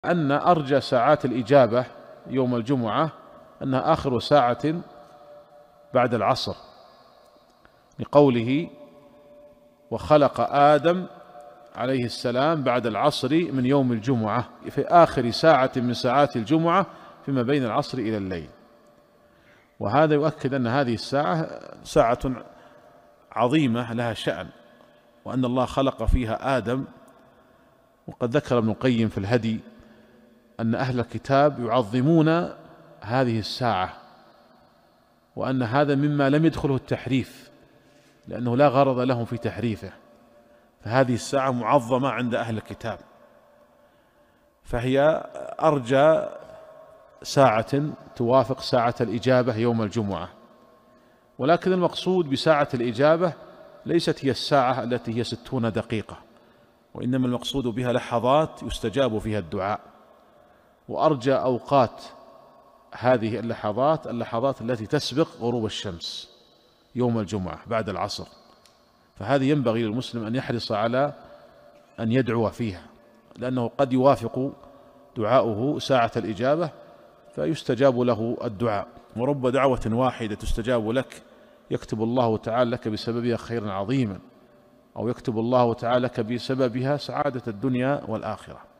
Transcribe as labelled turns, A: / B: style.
A: أن أرجى ساعات الإجابة يوم الجمعة أنها آخر ساعة بعد العصر، لقوله: وخلق آدم عليه السلام بعد العصر من يوم الجمعة، في آخر ساعة من ساعات الجمعة فيما بين العصر إلى الليل. وهذا يؤكد أن هذه الساعة ساعة عظيمة لها شأن، وأن الله خلق فيها آدم. وقد ذكر ابن القيم في الهدي أن أهل الكتاب يعظمون هذه الساعة، وأن هذا مما لم يدخله التحريف، لأنه لا غرض لهم في تحريفه، فهذه الساعة معظمة عند أهل الكتاب، فهي أرجى ساعة توافق ساعة الإجابة يوم الجمعة. ولكن المقصود بساعة الإجابة ليست هي الساعة التي هي 60 دقيقة، وإنما المقصود بها لحظات يستجاب فيها الدعاء. وأرجى أوقات هذه اللحظات التي تسبق غروب الشمس يوم الجمعة بعد العصر، فهذه ينبغي للمسلم أن يحرص على أن يدعو فيها، لأنه قد يوافق دعاؤه ساعة الإجابة فيستجاب له الدعاء. ورب دعوة واحدة تستجاب لك يكتب الله تعالى لك بسببها خيرا عظيما، أو يكتب الله تعالى لك بسببها سعادة الدنيا والآخرة.